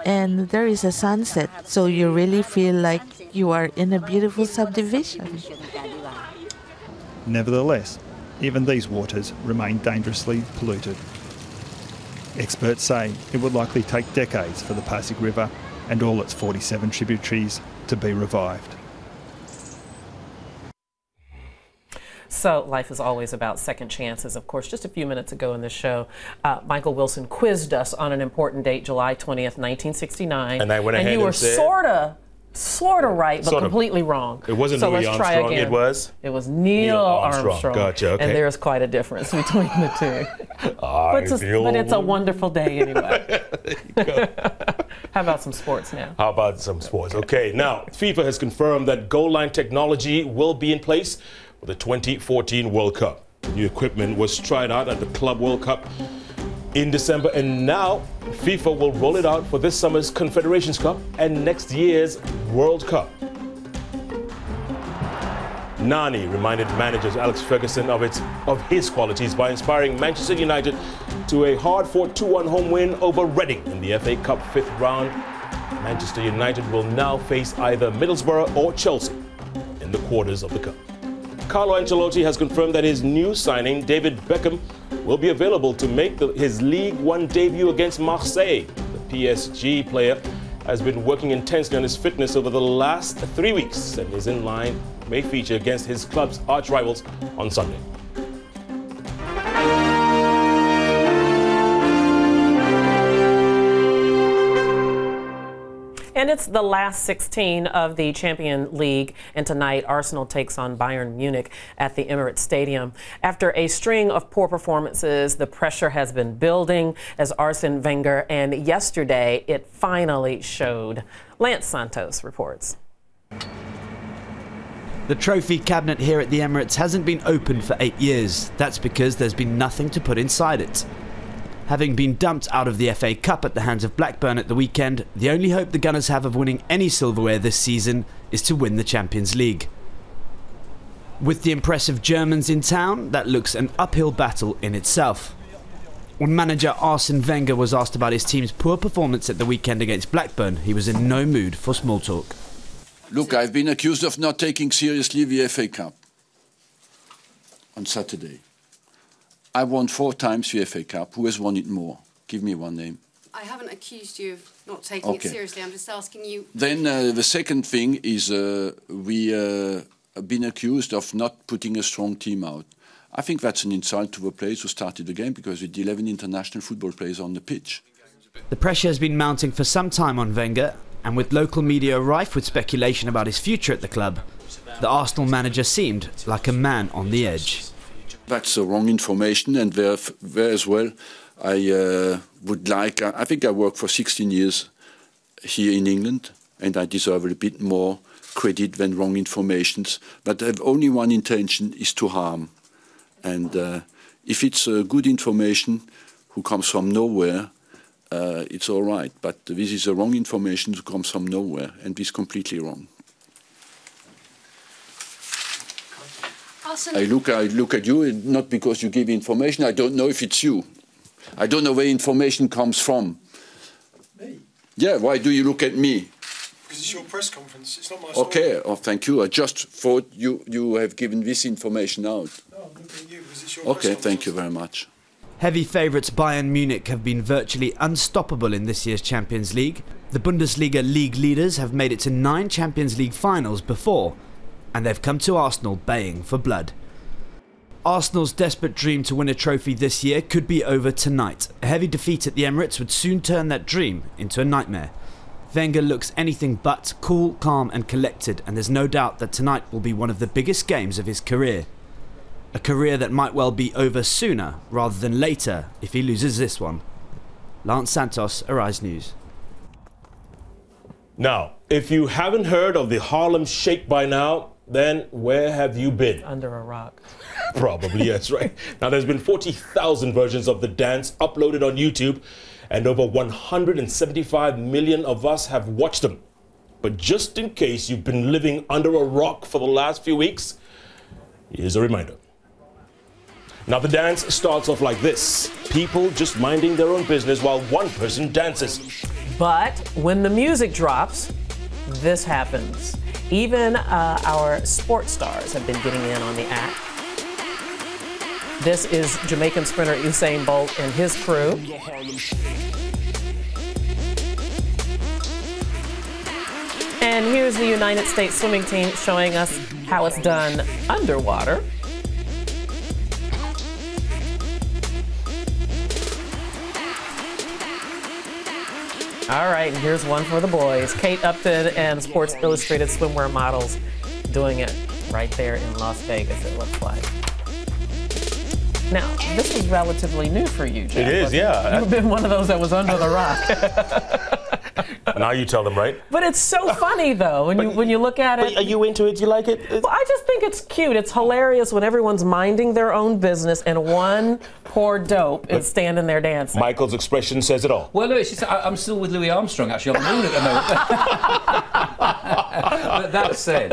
and there is a sunset, so you really feel like you are in a beautiful subdivision. Nevertheless, even these waters remain dangerously polluted. Experts say it would likely take decades for the Pasig River and all its 47 tributaries to be revived. So life is always about second chances. Of course, just a few minutes ago in the show, Michael Wilson quizzed us on an important date, July 20th, 1969. And I went ahead and you were and said, sort of right, but completely wrong. It wasn't so Louis let's try Armstrong, again. it was? It was Neil Armstrong. Gotcha, okay. And there's quite a difference between the two. But it's a wonderful day anyway. There you go. How about some sports now? How about some sports? Okay, now, FIFA has confirmed that goal line technology will be in place for the 2014 World Cup. New equipment was tried out at the Club World Cup in December, and now FIFA will roll it out for this summer's Confederations Cup and next year's World Cup. Nani reminded manager Alex Ferguson of his qualities by inspiring Manchester United to a hard-fought 2-1 home win over Reading in the FA Cup 5th round. Manchester United will now face either Middlesbrough or Chelsea in the quarters of the Cup. Carlo Ancelotti has confirmed that his new signing, David Beckham, will be available to make his League One debut against Marseille. The PSG player has been working intensely on his fitness over the last 3 weeks and is in line, may feature against his club's arch-rivals on Sunday. And it's the last 16 of the Champions League, and tonight Arsenal takes on Bayern Munich at the Emirates Stadium. After a string of poor performances, the pressure has been building as Arsene Wenger, and yesterday it finally showed. Lance Santos reports. The trophy cabinet here at the Emirates hasn't been opened for 8 years. That's because there's been nothing to put inside it. Having been dumped out of the FA Cup at the hands of Blackburn at the weekend, the only hope the Gunners have of winning any silverware this season is to win the Champions League. With the impressive Germans in town, that looks an uphill battle in itself. When manager Arsene Wenger was asked about his team's poor performance at the weekend against Blackburn, he was in no mood for small talk. Look, I've been accused of not taking seriously the FA Cup on Saturday. I won 4 times the FA Cup. Who has won it more? Give me one name. I haven't accused you of not taking it seriously. I'm just asking you. Then the second thing is we have been accused of not putting a strong team out. I think that's an insult to the players who started the game because with 11 international football players on the pitch. The pressure has been mounting for some time on Wenger, and with local media rife with speculation about his future at the club, the Arsenal manager seemed like a man on the edge. That's the wrong information, and there as well, I would like, I think I worked for 16 years here in England, and I deserve a bit more credit than wrong informations, but I have only one intention, is to harm. And if it's good information who comes from nowhere, it's all right, but this is the wrong information who comes from nowhere, and this is completely wrong. I look at you, not because you give information. I don't know if it's you. I don't know where information comes from. Me? Yeah, why do you look at me? Because it's your press conference. It's not my Okay, oh, thank you. I just thought you have given this information out. No, I'm looking at you because it's your Okay, press conference. thank you very much. Heavy favourites Bayern Munich have been virtually unstoppable in this year's Champions League. The Bundesliga league leaders have made it to 9 Champions League finals before, and they've come to Arsenal baying for blood. Arsenal's desperate dream to win a trophy this year could be over tonight. A heavy defeat at the Emirates would soon turn that dream into a nightmare. Wenger looks anything but cool, calm and collected, and there's no doubt that tonight will be one of the biggest games of his career. A career that might well be over sooner rather than later if he loses this one. Lance Santos, Arise News. Now, if you haven't heard of the Harlem Shake by now, then where have you been? Under a rock. Probably, yes, right. Now, there's been 40,000 versions of the dance uploaded on YouTube, and over 175 million of us have watched them. But just in case you've been living under a rock for the last few weeks, here's a reminder. Now, the dance starts off like this. People just minding their own business while one person dances. But when the music drops, this happens. Even our sports stars have been getting in on the act. This is Jamaican sprinter Usain Bolt and his crew. And here's the United States swimming team showing us how it's done underwater. All right, and here's one for the boys. Kate Upton and Sports Illustrated swimwear models doing it right there in Las Vegas, it looks like. Now, this is relatively new for you, Jack. It is, yeah. You've been one of those that was under the rock. Now you tell them, right? But it's so funny, though, when you look at it. Are you into it? Do you like it? Well, I just think it's cute. It's hilarious when everyone's minding their own business and one poor dope is standing there dancing. Michael's expression says it all. Well, no, it's just, I'm still with Louis Armstrong, actually, on the moon at the moment. But that said,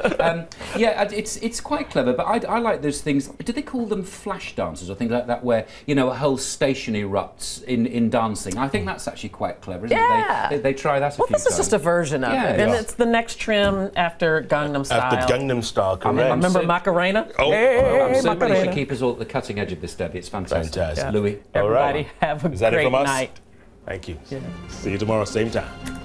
yeah, it's quite clever, but I like those things. Do they call them flash dances or things like that, where, you know, a whole station erupts in dancing? I think that's actually quite clever, isn't it? They try that a few times. Well, this is just a version of it, and it's the next trim after Gangnam Style. After Gangnam Style, correct. I remember Macarena? Oh, hey, I'm so Macarena. pleased to keep us all at the cutting edge of this, Debbie. It's fantastic. Fantastic. Louis. Everybody have a great night. Thank you. Yeah. See you tomorrow, same time.